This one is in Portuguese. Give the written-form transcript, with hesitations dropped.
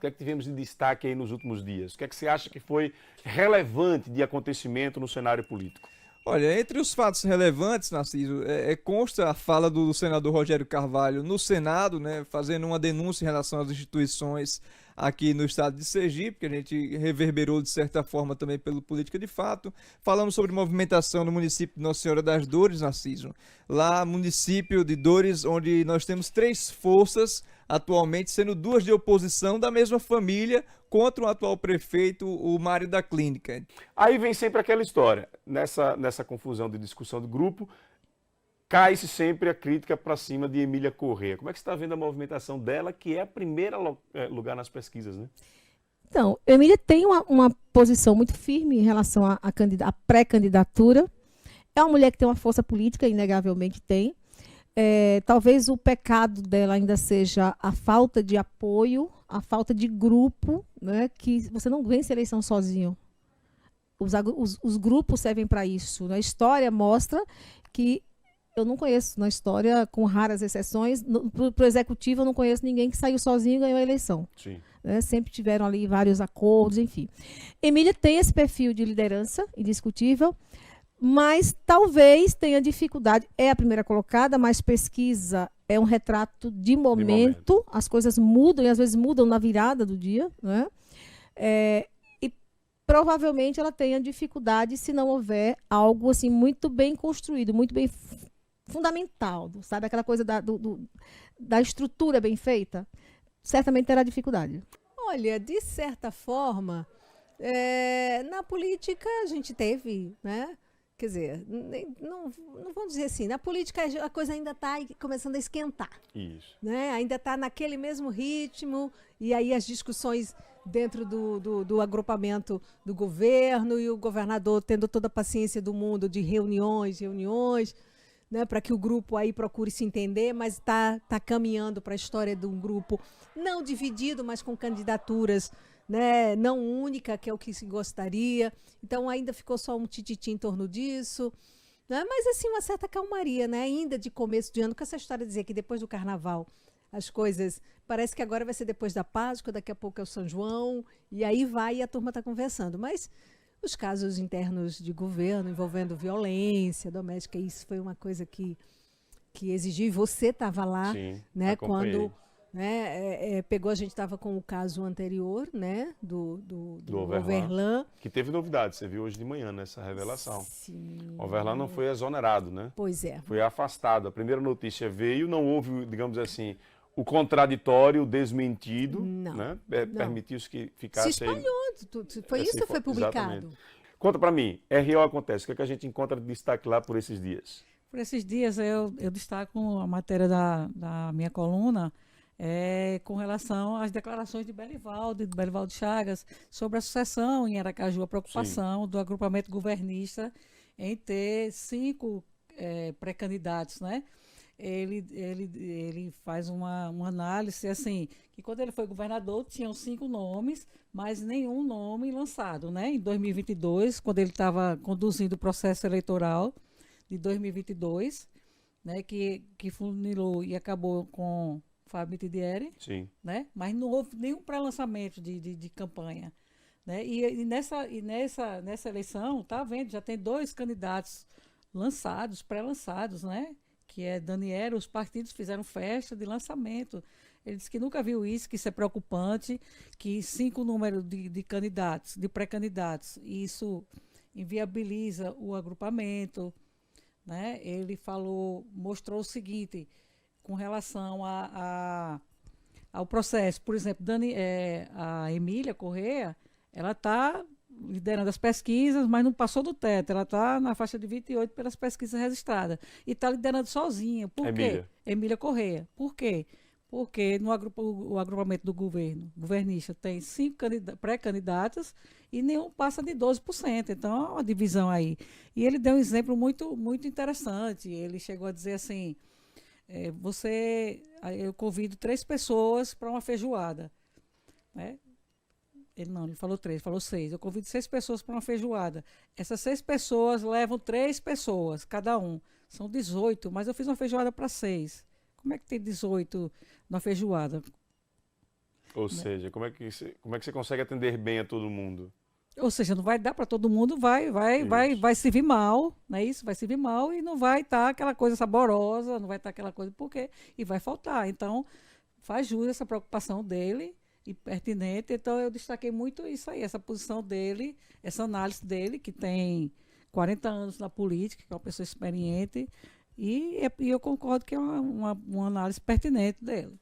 que é que tivemos de destaque aí nos últimos dias? O que é que você acha que foi relevante de acontecimento no cenário político? Olha, entre os fatos relevantes, Narciso, consta a fala do senador Rogério Carvalho no Senado, né, fazendo uma denúncia em relação às instituições aqui no estado de Sergipe, que a gente reverberou de certa forma também pelo Política de Fato. Falamos sobre movimentação no município de Nossa Senhora das Dores, Narciso. Lá, município de Dores, onde nós temos 3 forças atualmente, sendo 2 de oposição da mesma família contra o atual prefeito, o Mário da Clínica. Aí vem sempre aquela história, nessa confusão de discussão do grupo, cai-se sempre a crítica para cima de Emília Corrêa. Como é que você está vendo a movimentação dela, que é a primeira lugar nas pesquisas, né? Então, Emília tem uma posição muito firme em relação à pré-candidatura. É uma mulher que tem uma força política, inegavelmente tem. Talvez o pecado dela ainda seja a falta de apoio, a falta de grupo, né? Que você não vence a eleição sozinho. Os grupos servem para isso. A história mostra que eu não conheço, na história, com raras exceções, para o executivo eu não conheço ninguém que saiu sozinho e ganhou a eleição. Sim. Sempre tiveram ali vários acordos, enfim. Emília tem esse perfil de liderança, indiscutível, mas talvez tenha dificuldade. É a primeira colocada, mas pesquisa é um retrato de momento. As coisas mudam, e às vezes mudam na virada do dia, né? E provavelmente ela tenha dificuldade se não houver algo assim muito bem construído, muito bem fundamental, sabe? Aquela coisa da estrutura bem feita. Certamente terá dificuldade. Olha, de certa forma, na política a gente teve, né? Quer dizer, não vamos dizer assim, na política a coisa ainda está começando a esquentar. Isso. Né? Ainda está naquele mesmo ritmo, e aí as discussões dentro do agrupamento do governo e o governador tendo toda a paciência do mundo de reuniões, né, para que o grupo aí procure se entender, mas está caminhando para a história de um grupo não dividido, mas com candidaturas, né, não única, que é o que se gostaria. Então ainda ficou só um tititi em torno disso, né? Mas assim, uma certa calmaria, né? Ainda de começo de ano, com essa história de dizer que depois do carnaval as coisas, parece que agora vai ser depois da Páscoa, daqui a pouco é o São João, e aí vai e a turma está conversando. Mas os casos internos de governo envolvendo violência doméstica, isso foi uma coisa que exigiu, e você estava lá. Sim, né, quando, né, pegou, a gente estava com o caso anterior, né, do Overlan. Que teve novidade, você viu hoje de manhã nessa revelação. Sim. O Overlan não foi exonerado, né? Pois é. Foi afastado. A primeira notícia veio, não houve, digamos assim, o contraditório, o desmentido, não, né? Permitiu-se que se ficasse espalhou, foi isso que foi publicado. Exatamente. Conta para mim, RO acontece, o que é que a gente encontra de destaque lá por esses dias? Por esses dias eu destaco a matéria da minha coluna com relação às declarações de Belivaldo Chagas sobre a sucessão em Aracaju, a preocupação do agrupamento governista em ter 5 pré-candidatos, né? Ele faz uma análise assim, que quando ele foi governador tinham 5 nomes, mas nenhum nome lançado, né? Em 2022, quando ele estava conduzindo o processo eleitoral de 2022, né? Que funilou e acabou com Fábio Mitidieri, né? Mas não houve nenhum pré-lançamento de campanha, né? E nessa eleição, tá vendo, já tem 2 candidatos lançados, pré-lançados, né? Que é Daniel, os partidos fizeram festa de lançamento. Ele disse que nunca viu isso, que isso é preocupante, que 5 números de candidatos, de pré-candidatos, isso inviabiliza o agrupamento, né? Ele mostrou o seguinte, com relação ao processo. Por exemplo, a Emília Corrêa, ela está liderando as pesquisas, mas não passou do teto. Ela está na faixa de 28 pelas pesquisas registradas. E está liderando sozinha. Por quê? Emília Corrêa. Por quê? Porque o agrupamento do governista tem 5 pré-candidatos e nenhum passa de 12%. Então, é uma divisão aí. E ele deu um exemplo muito, muito interessante. Ele chegou a dizer assim, eu convido 3 pessoas para uma feijoada, né? Ele falou 3, falou 6. Eu convido 6 pessoas para uma feijoada. Essas 6 pessoas levam 3 pessoas, cada um. São 18, mas eu fiz uma feijoada para 6. Como é que tem 18 na feijoada? Ou seja, como é que você consegue atender bem a todo mundo? Ou seja, não vai dar para todo mundo, vai se vir mal, não é isso? Vai se vir mal e não vai estar aquela coisa saborosa, não vai estar aquela coisa, porque e vai faltar. Então, faz jus essa preocupação dele e pertinente. Então, eu destaquei muito isso aí, essa posição dele, essa análise dele, que tem 40 anos na política, que é uma pessoa experiente, e eu concordo que é uma análise pertinente dele.